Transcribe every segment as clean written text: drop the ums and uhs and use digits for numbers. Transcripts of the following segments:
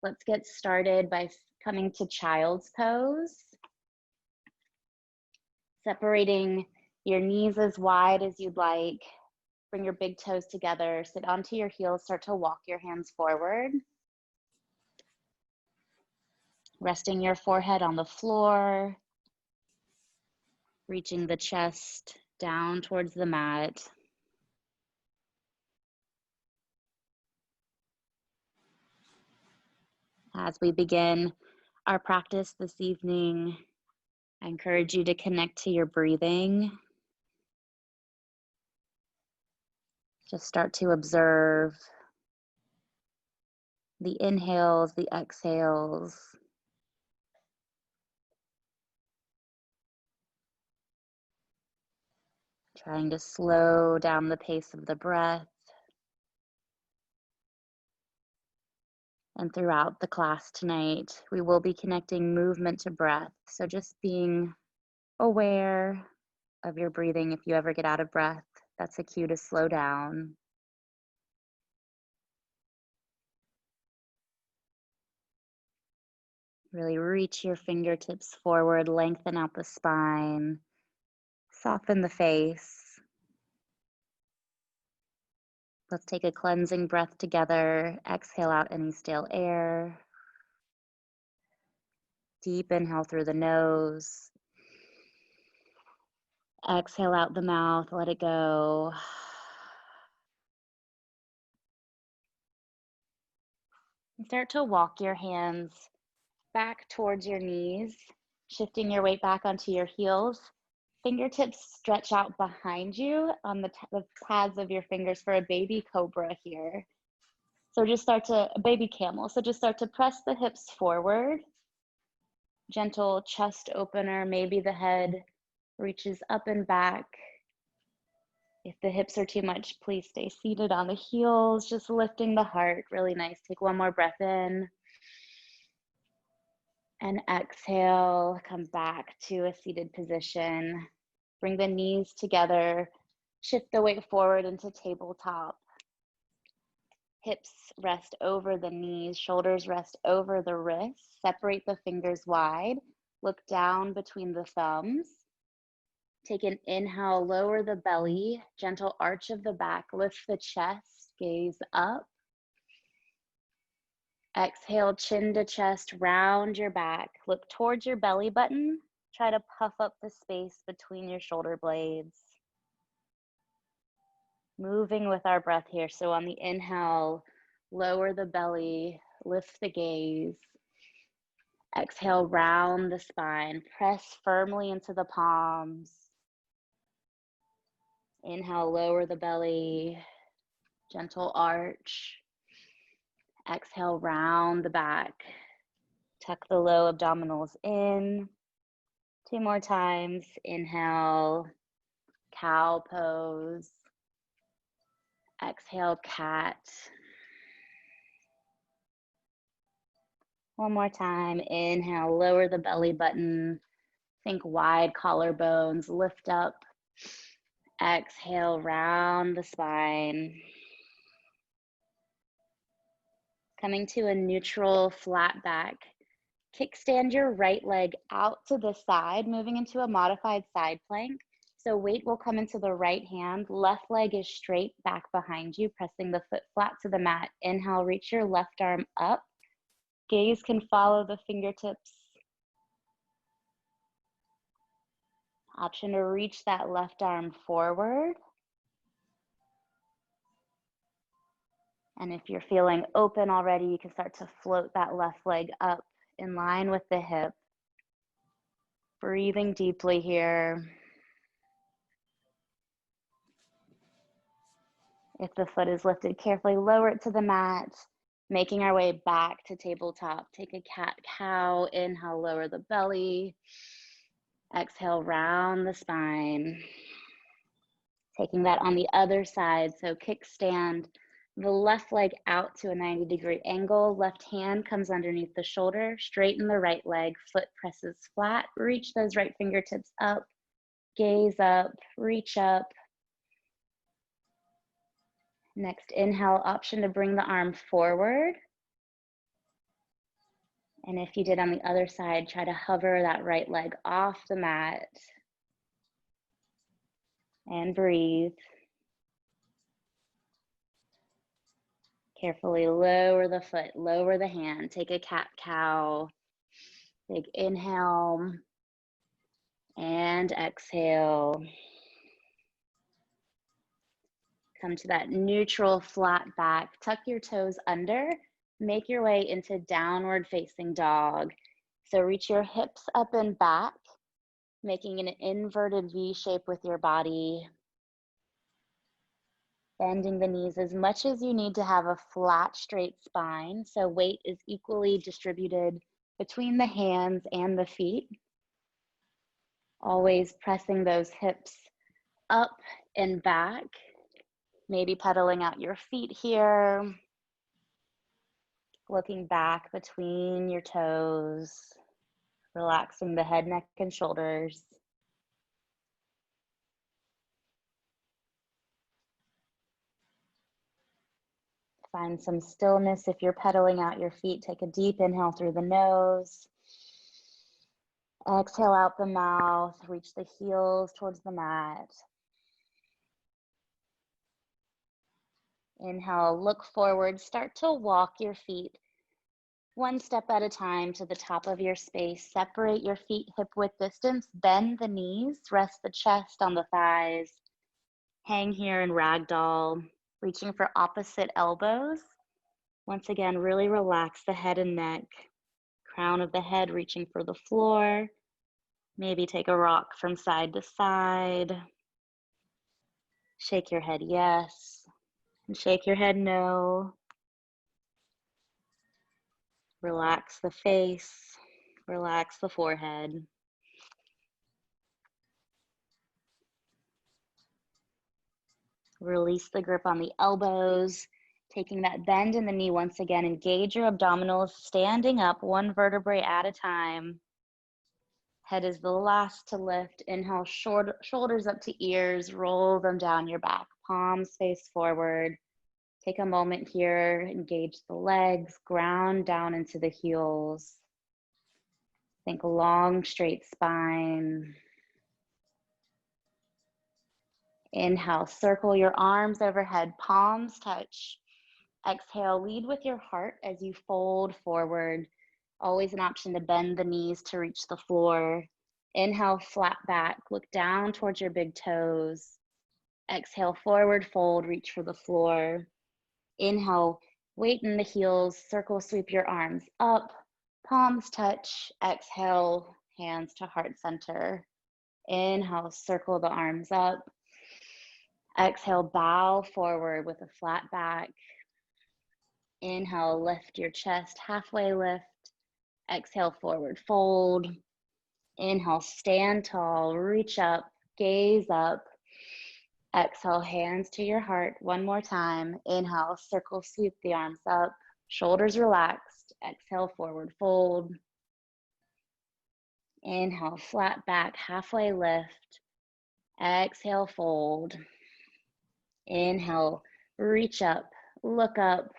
Let's get started by coming to child's pose. Separating your knees as wide as you'd like. Bring your big toes together, sit onto your heels, start to walk your hands forward. Resting your forehead on the floor. Reaching the chest down towards the mat. As we begin our practice this evening, I encourage you to connect to your breathing. Just start to observe the inhales, the exhales. Trying to slow down the pace of the breath. And throughout the class tonight, we will be connecting movement to breath. So just being aware of your breathing. If you ever get out of breath, that's a cue to slow down. Really reach your fingertips forward, lengthen out the spine, soften the face. Let's take a cleansing breath together. Exhale out any stale air. Deep inhale through the nose. Exhale out the mouth, let it go. And start to walk your hands back towards your knees, shifting your weight back onto your heels. Fingertips stretch out behind you on the pads of your fingers for a baby cobra here. So just start to, a baby camel. So just start to press the hips forward. Gentle chest opener, maybe the head reaches up and back. If the hips are too much, please stay seated on the heels, just lifting the heart, really nice. Take one more breath in. And exhale, come back to a seated position. Bring the knees together, shift the weight forward into tabletop. Hips rest over the knees, shoulders rest over the wrists. Separate the fingers wide, look down between the thumbs. Take an inhale, lower the belly, gentle arch of the back, lift the chest, gaze up. Exhale, chin to chest, round your back. Look towards your belly button. Try to puff up the space between your shoulder blades. Moving with our breath here. So on the inhale, lower the belly, lift the gaze. Exhale, round the spine. Press firmly into the palms. Inhale, lower the belly, gentle arch. Exhale, round the back. Tuck the low abdominals in. 2 more times. Inhale, cow pose. Exhale, cat. 1 more time. Inhale, lower the belly button. Think wide collarbones, lift up. Exhale, round the spine. Coming to a neutral flat back. Kickstand your right leg out to the side, moving into a modified side plank. So weight will come into the right hand. Left leg is straight back behind you, pressing the foot flat to the mat. Inhale, reach your left arm up. Gaze can follow the fingertips. Option to reach that left arm forward. And if you're feeling open already, you can start to float that left leg up in line with the hip. Breathing deeply here. If the foot is lifted, carefully lower it to the mat. Making our way back to tabletop. Take a cat-cow. Inhale, lower the belly. Exhale, round the spine. Taking that on the other side. So kickstand the left leg out to a 90-degree angle. Left hand comes underneath the shoulder. Straighten the right leg. Foot presses flat. Reach those right fingertips up. Gaze up. Reach up. Next inhale, option to bring the arm forward. And if you did on the other side, try to hover that right leg off the mat and breathe. Carefully lower the foot, lower the hand, take a cat-cow. Big inhale and exhale. Come to that neutral flat back. Tuck your toes under. Make your way into downward facing dog. So reach your hips up and back, making an inverted V shape with your body. Bending the knees as much as you need to have a flat, straight spine. So weight is equally distributed between the hands and the feet. Always pressing those hips up and back. Maybe pedaling out your feet here. Looking back between your toes. Relaxing the head, neck, and shoulders. Find some stillness if you're pedaling out your feet. Take a deep inhale through the nose. Exhale out the mouth. Reach the heels towards the mat. Inhale, look forward. Start to walk your feet one step at a time to the top of your space. Separate your feet hip width distance. Bend the knees. Rest the chest on the thighs. Hang here in ragdoll. Reaching for opposite elbows. Once again, really relax the head and neck. Crown of the head reaching for the floor. Maybe take a rock from side to side. Shake your head yes, and shake your head no. Relax the face, relax the forehead. Release the grip on the elbows, taking that bend in the knee once again. Engage your abdominals, standing up one vertebrae at a time. Head is the last to lift. Inhale, shoulders up to ears, roll them down your back. Palms face forward. Take a moment here, engage the legs, ground down into the heels. Think long, straight spine. Inhale, circle your arms overhead, palms touch. Exhale, lead with your heart as you fold forward. Always an option to bend the knees to reach the floor. Inhale, flat back, look down towards your big toes. Exhale, forward fold, reach for the floor. Inhale, weight in the heels, circle sweep your arms up, palms touch. Exhale, hands to heart center. Inhale, circle the arms up. Exhale, bow forward with a flat back. Inhale, lift your chest, halfway lift. Exhale, forward fold. Inhale, stand tall, reach up, gaze up. Exhale, hands to your heart. One more time. Inhale, circle, sweep the arms up. Shoulders relaxed. Exhale, forward fold. Inhale, flat back, halfway lift. Exhale, fold. Inhale, reach up, look up.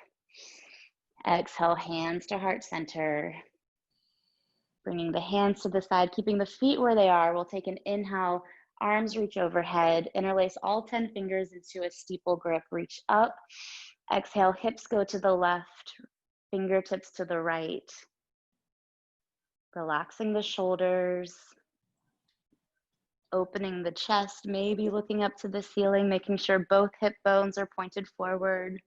Exhale, hands to heart center. Bringing the hands to the side, keeping the feet where they are. We'll take an inhale, arms reach overhead, interlace all 10 fingers into a steeple grip, reach up. Exhale, hips go to the left, fingertips to the right. Relaxing the shoulders, opening the chest, maybe looking up to the ceiling, making sure both hip bones are pointed forward.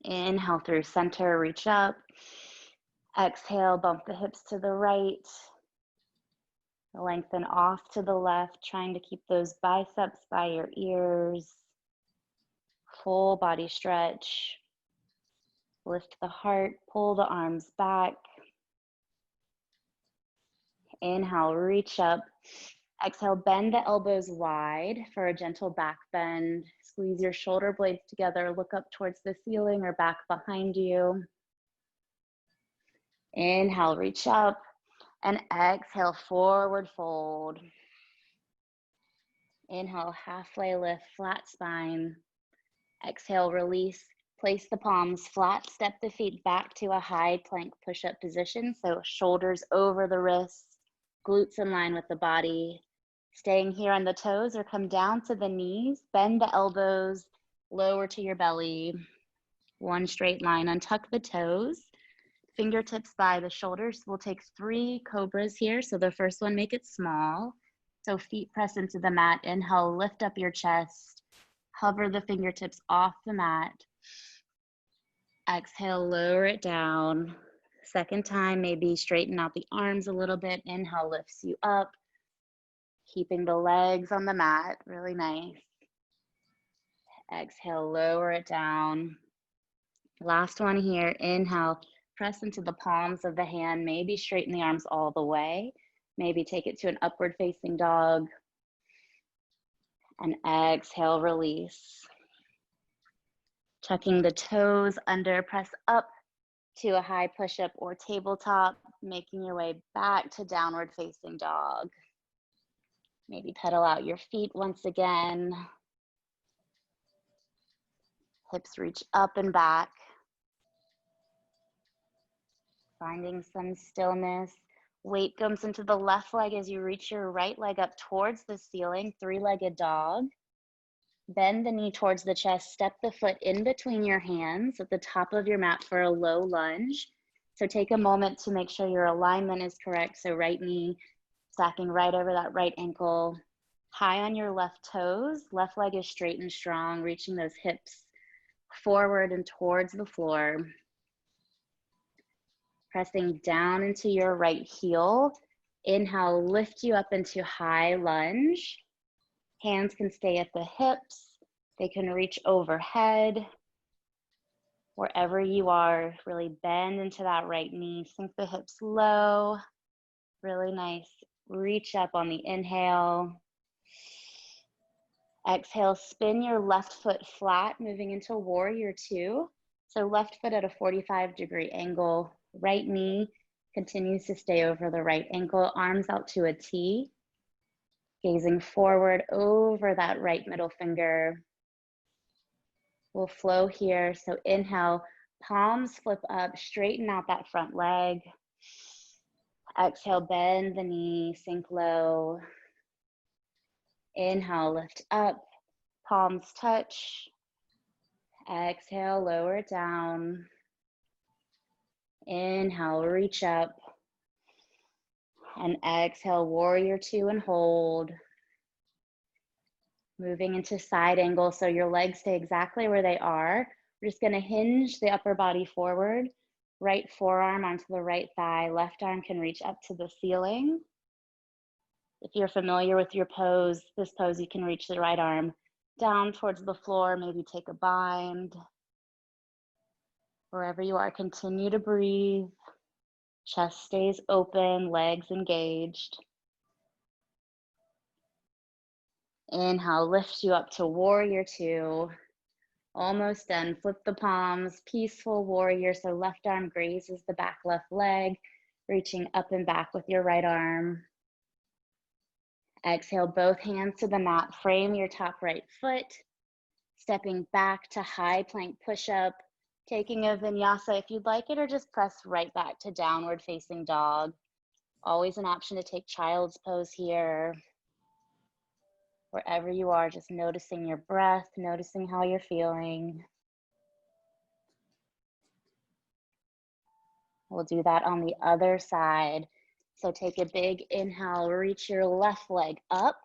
Inhale through center, reach up. Exhale, bump the hips to the right. Lengthen off to the left, trying to keep those biceps by your ears. Full body stretch. Lift the heart, pull the arms back. Inhale, reach up. Exhale, bend the elbows wide for a gentle back bend. Squeeze your shoulder blades together, look up towards the ceiling or back behind you. Inhale, reach up, and exhale, forward fold. Inhale, halfway lift, flat spine. Exhale, release. Place the palms flat, step the feet back to a high plank push-up position. So shoulders over the wrists, glutes in line with the body. Staying here on the toes or come down to the knees, bend the elbows, lower to your belly. One straight line, untuck the toes, fingertips by the shoulders. We'll take 3 cobras here. So the first one, make it small. So feet press into the mat. Inhale, lift up your chest. Hover the fingertips off the mat. Exhale, lower it down. Second time, maybe straighten out the arms a little bit. Inhale lifts you up. Keeping the legs on the mat, really nice. Exhale, lower it down. Last one here, inhale, press into the palms of the hand, maybe straighten the arms all the way. Maybe take it to an upward facing dog. And exhale, release. Tucking the toes under, press up to a high push-up or tabletop, making your way back to downward facing dog. Maybe pedal out your feet once again. Hips reach up and back. Finding some stillness. Weight comes into the left leg as you reach your right leg up towards the ceiling, 3-legged dog. Bend the knee towards the chest, step the foot in between your hands at the top of your mat for a low lunge. So take a moment to make sure your alignment is correct. So right knee stacking right over that right ankle, high on your left toes, left leg is straight and strong, reaching those hips forward and towards the floor. Pressing down into your right heel. Inhale, lift you up into high lunge. Hands can stay at the hips. They can reach overhead. Wherever you are, really bend into that right knee. Sink the hips low. Really nice. Reach up on the inhale. Exhale, spin your left foot flat, moving into warrior 2. So left foot at a 45-degree angle. Right knee continues to stay over the right ankle. Arms out to a T. Gazing forward over that right middle finger. We'll flow here. So inhale, palms flip up, straighten out that front leg. Exhale, bend the knee, sink low. Inhale, lift up, palms touch. Exhale, lower it down. Inhale, reach up. And exhale, warrior 2 and hold. Moving into side angle so your legs stay exactly where they are. We're just gonna hinge the upper body forward. Right forearm onto the right thigh. Left arm can reach up to the ceiling. If you're familiar with your pose, this pose, you can reach the right arm down towards the floor, maybe take a bind. Wherever you are, continue to breathe. Chest stays open, legs engaged. Inhale, lift you up to warrior 2. Almost done. Flip the palms, peaceful warrior. So left arm grazes the back left leg, reaching up and back with your right arm. Exhale, both hands to the mat. Frame your top right foot. Stepping back to high plank push-up. Taking a vinyasa if you'd like it, or just press right back to downward facing dog. Always an option to take child's pose here. Wherever you are, just noticing your breath, noticing how you're feeling. We'll do that on the other side. So take a big inhale, reach your left leg up.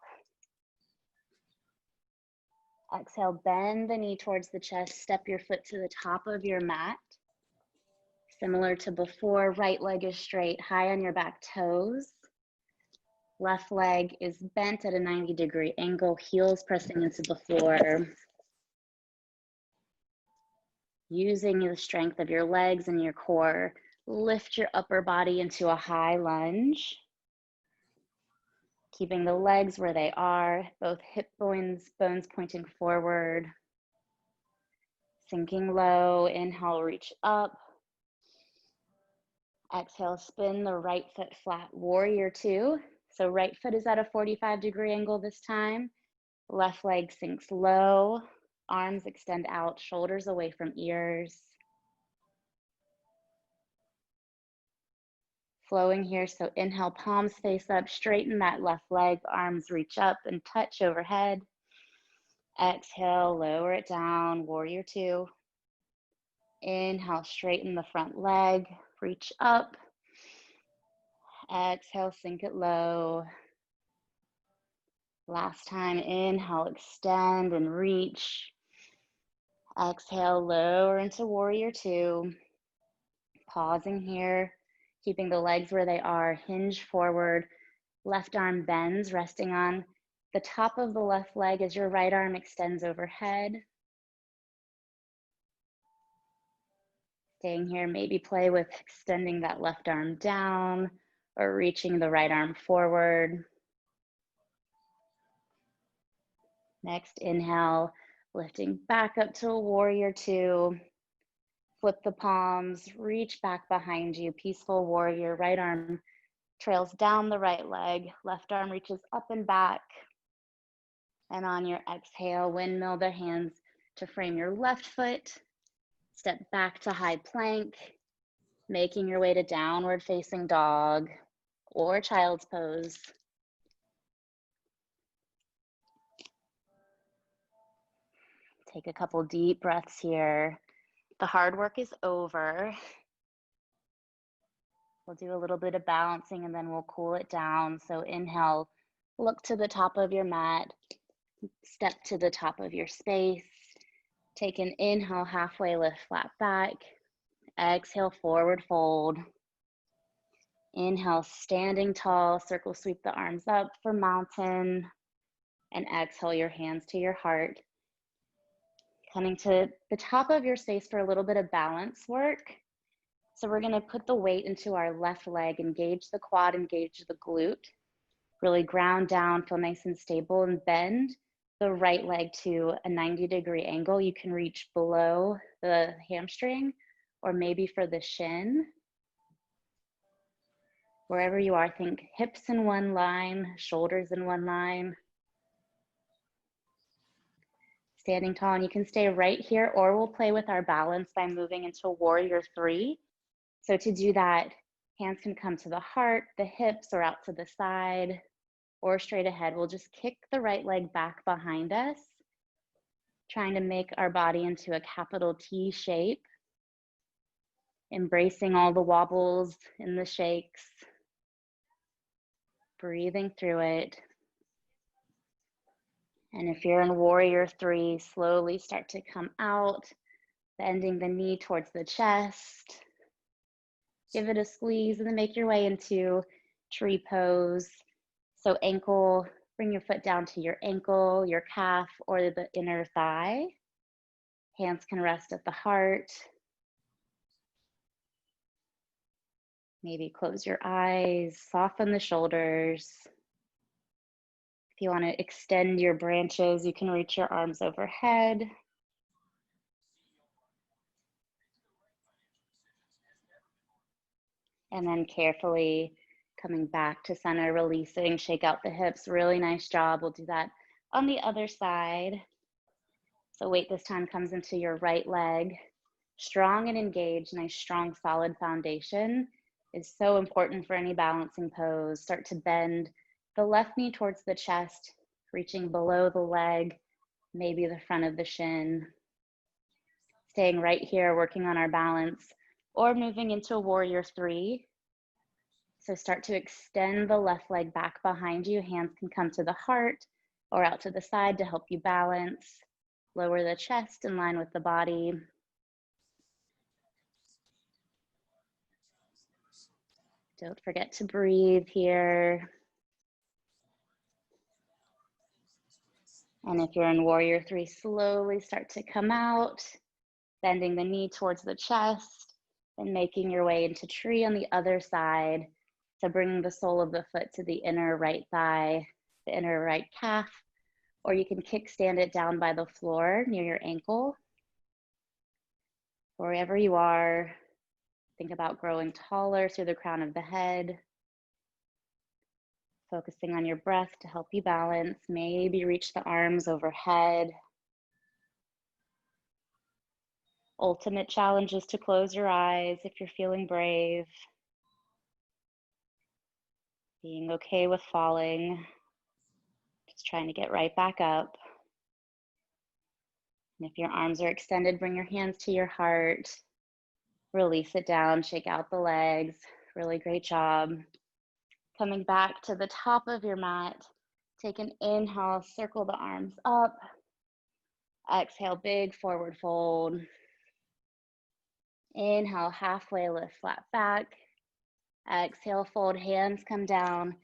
Exhale, bend the knee towards the chest, step your foot to the top of your mat. Similar to before, right leg is straight, high on your back toes. Left leg is bent at a 90-degree angle, heels pressing into the floor. Using the strength of your legs and your core, lift your upper body into a high lunge. Keeping the legs where they are, both hip bones pointing forward. Sinking low, inhale, reach up. Exhale, spin the right foot flat, warrior 2. So right foot is at a 45-degree angle this time. Left leg sinks low. Arms extend out, shoulders away from ears. Flowing here, so inhale, palms face up, straighten that left leg, arms reach up and touch overhead. Exhale, lower it down, warrior two. Inhale, straighten the front leg, reach up. Exhale, sink it low. Last time, inhale, extend and reach. Exhale, lower into warrior two. Pausing here, keeping the legs where they are, hinge forward, left arm bends, resting on the top of the left leg as your right arm extends overhead. Staying here, maybe play with extending that left arm down or reaching the right arm forward. Next, inhale, lifting back up to a warrior two. Flip the palms, reach back behind you, peaceful warrior. Right arm trails down the right leg, left arm reaches up and back. And on your exhale, windmill the hands to frame your left foot. Step back to high plank, making your way to downward facing dog or child's pose. Take a couple deep breaths here. The hard work is over. We'll do a little bit of balancing and then we'll cool it down. So inhale, look to the top of your mat, step to the top of your space. Take an inhale, halfway lift, flat back. Exhale, forward fold. Inhale, standing tall, circle sweep the arms up for mountain. And exhale, your hands to your heart. Coming to the top of your space for a little bit of balance work. So we're gonna put the weight into our left leg, engage the quad, engage the glute. Really ground down, feel nice and stable, and bend the right leg to a 90-degree angle. You can reach below the hamstring or maybe for the shin. Wherever you are, think hips in one line, shoulders in one line. Standing tall, and you can stay right here, or we'll play with our balance by moving into warrior three. So to do that, hands can come to the heart, the hips, or out to the side, or straight ahead. We'll just kick the right leg back behind us, trying to make our body into a capital T shape, embracing all the wobbles and the shakes, breathing through it. And if you're in warrior three, slowly start to come out, bending the knee towards the chest. Give it a squeeze and then make your way into tree pose. So ankle, bring your foot down to your ankle, your calf, or the inner thigh. Hands can rest at the heart. Maybe close your eyes, soften the shoulders. If you want to extend your branches, you can reach your arms overhead. And then carefully coming back to center, releasing, shake out the hips. Really nice job. We'll do that on the other side. So weight this time comes into your right leg. Strong and engaged, nice, strong, solid foundation is so important for any balancing pose. Start to bend the left knee towards the chest, reaching below the leg, maybe the front of the shin. Staying right here, working on our balance, or moving into a warrior three. So start to extend the left leg back behind you. Hands can come to the heart or out to the side to help you balance. Lower the chest in line with the body. Don't forget to breathe here. And if you're in warrior three, slowly start to come out, bending the knee towards the chest and making your way into tree on the other side. So bringing the sole of the foot to the inner right thigh, the inner right calf, or you can kickstand it down by the floor near your ankle. Wherever you are, think about growing taller through the crown of the head. Focusing on your breath to help you balance. Maybe reach the arms overhead. ultimate challenge is to close your eyes if you're feeling brave. Being okay with falling. Just trying to get right back up. And if your arms are extended, bring your hands to your heart. Release it down, shake out the legs. Really great job. Coming back to the top of your mat. Take an inhale, circle the arms up. Exhale, big forward fold. Inhale, halfway lift, flat back. Exhale, fold, hands come down.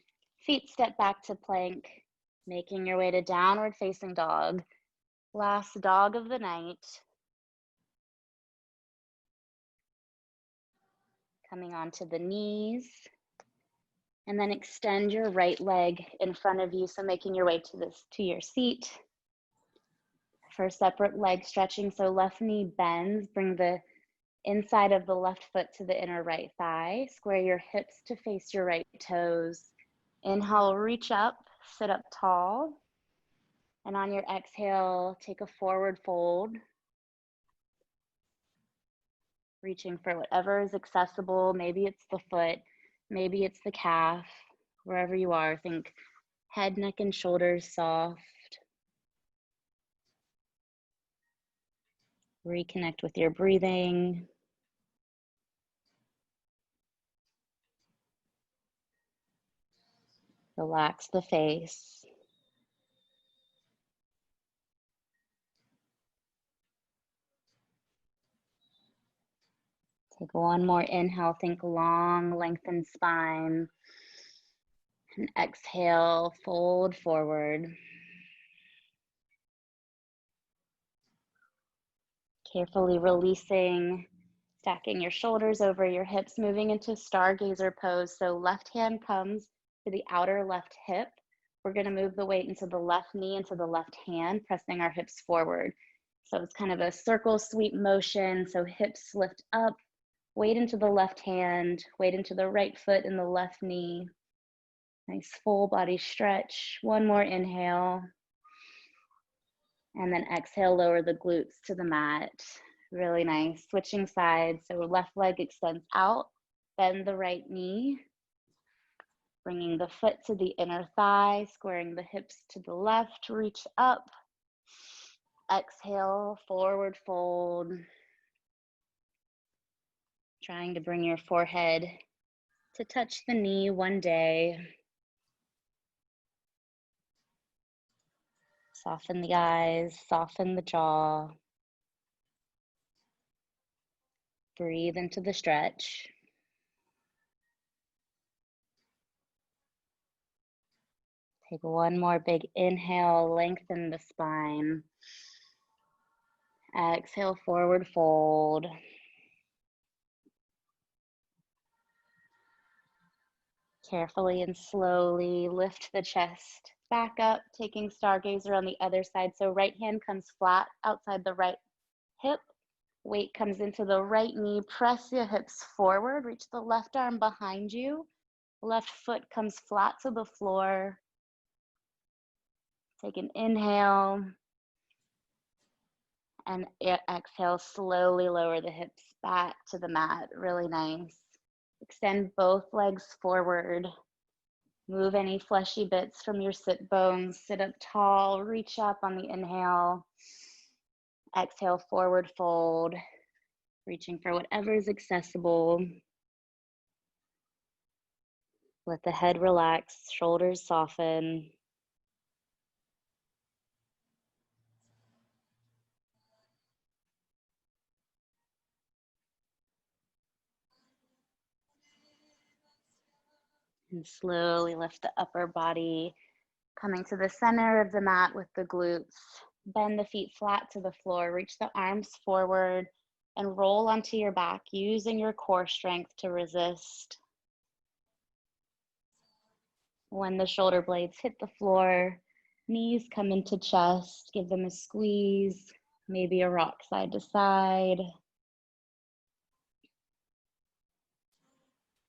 Feet step back to plank, making your way to downward facing dog. Last dog of the night. Coming onto the knees. And then extend your right leg in front of you, so making your way to your seat. For separate leg stretching, so left knee bends, bring the inside of the left foot to the inner right thigh. Square your hips to face your right toes. Inhale, reach up, sit up tall. And on your exhale, take a forward fold. Reaching for whatever is accessible. Maybe it's the foot, maybe it's the calf, wherever you are. Think head, neck, and shoulders soft. Reconnect with your breathing. Relax the face. Take one more inhale, think long, lengthened spine. And exhale, fold forward. Carefully releasing, stacking your shoulders over your hips, moving into stargazer pose. So left hand comes to the outer left hip. We're gonna move the weight into the left knee, into the left hand, pressing our hips forward. So it's kind of a circle sweep motion. So hips lift up, weight into the left hand, weight into the right foot and the left knee. Nice full body stretch. One more inhale. And then exhale, lower the glutes to the mat. Really nice. Switching sides. So left leg extends out, bend the right knee. Bringing the foot to the inner thigh, squaring the hips to the left, reach up. Exhale, forward fold. Trying to bring your forehead to touch the knee one day. Soften the eyes, soften the jaw. Breathe into the stretch. Take one more big inhale, lengthen the spine. Exhale, forward fold. Carefully and slowly lift the chest back up, taking stargazer on the other side. So right hand comes flat outside the right hip. Weight comes into the right knee. Press your hips forward. Reach the left arm behind you. Left foot comes flat to the floor. Take an inhale. And exhale, slowly lower the hips back to the mat. Really nice. Extend both legs forward. Move any fleshy bits from your sit bones. Sit up tall, reach up on the inhale. Exhale, forward fold. Reaching for whatever is accessible. Let the head relax, shoulders soften. And slowly lift the upper body, coming to the center of the mat with the glutes. Bend the feet flat to the floor, reach the arms forward and roll onto your back, using your core strength to resist. When the shoulder blades hit the floor, knees come into chest, give them a squeeze, maybe a rock side to side.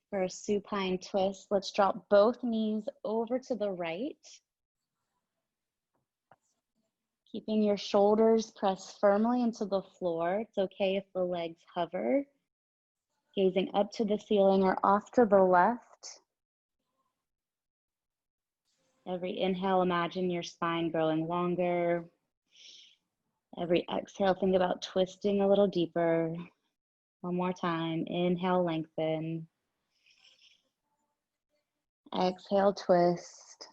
For a supine twist, let's drop both knees over to the right. Keeping your shoulders pressed firmly into the floor. It's okay if the legs hover. Gazing up to the ceiling or off to the left. Every inhale, imagine your spine growing longer. Every exhale, think about twisting a little deeper. One more time. Inhale, lengthen. Exhale, twist.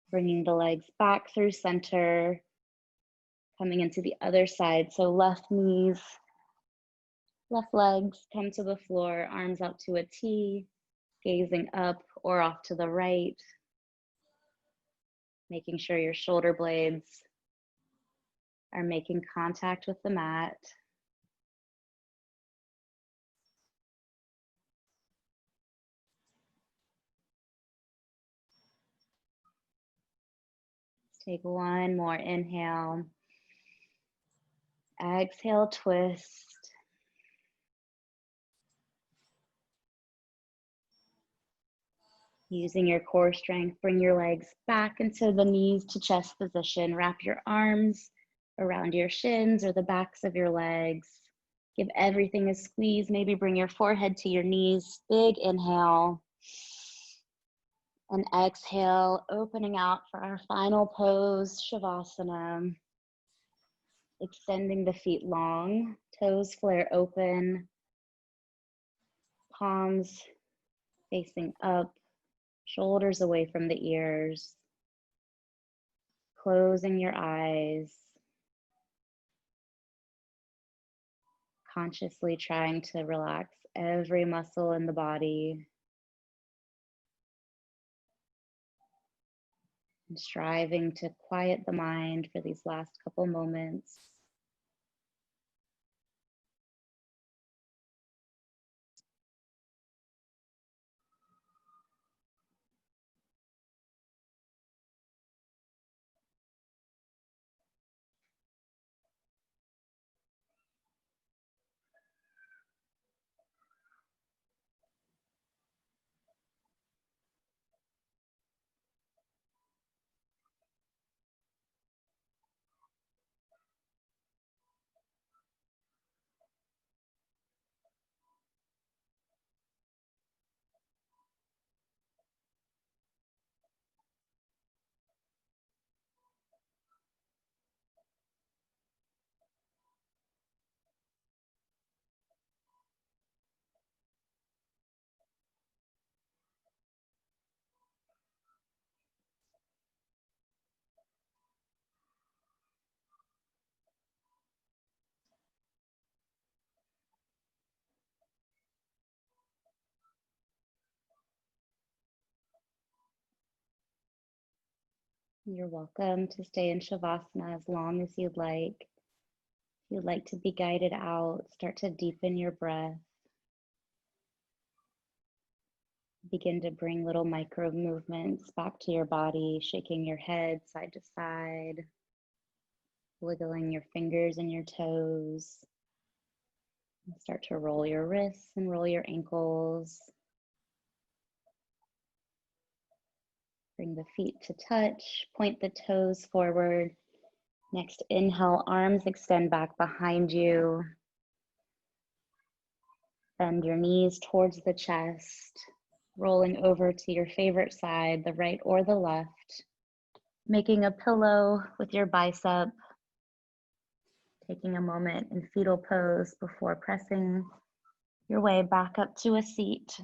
Bringing the legs back through center. Coming into the other side. So left knees, left legs come to the floor, arms out to a T. Gazing up or off to the right. Making sure your shoulder blades are making contact with the mat. Take one more inhale. Exhale, twist. Using your core strength, bring your legs back into the knees to chest position. Wrap your arms around your shins or the backs of your legs. Give everything a squeeze. Maybe bring your forehead to your knees. Big inhale. And exhale, opening out for our final pose, Shavasana. Extending the feet long, toes flare open, palms facing up, shoulders away from the ears. Closing your eyes. Consciously trying to relax every muscle in the body. And striving to quiet the mind for these last couple moments. You're welcome to stay in Shavasana as long as you'd like. If you'd like to be guided out, start to deepen your breath. Begin to bring little micro movements back to your body, shaking your head side to side, wiggling your fingers and your toes. Start to roll your wrists and roll your ankles. Bring the feet to touch, point the toes forward. Next inhale, arms extend back behind you. Bend your knees towards the chest, rolling over to your favorite side, the right or the left. Making a pillow with your bicep. Taking a moment in fetal pose before pressing your way back up to a seat.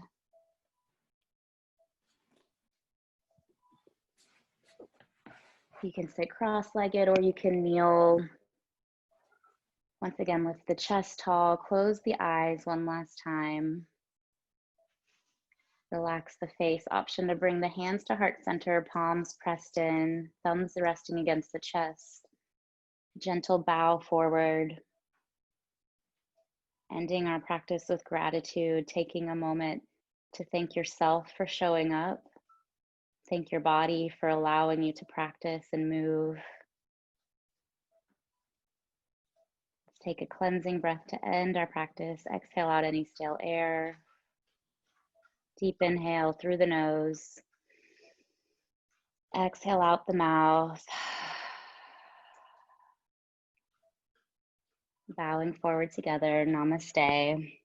You can sit cross-legged or you can kneel. Once again, lift the chest tall, close the eyes one last time. Relax the face. Option to bring the hands to heart center, palms pressed in, thumbs resting against the chest. Gentle bow forward. Ending our practice with gratitude, taking a moment to thank yourself for showing up. Thank your body for allowing you to practice and move. Let's take a cleansing breath to end our practice. Exhale out any stale air. Deep inhale through the nose. Exhale out the mouth. Bowing forward together, namaste.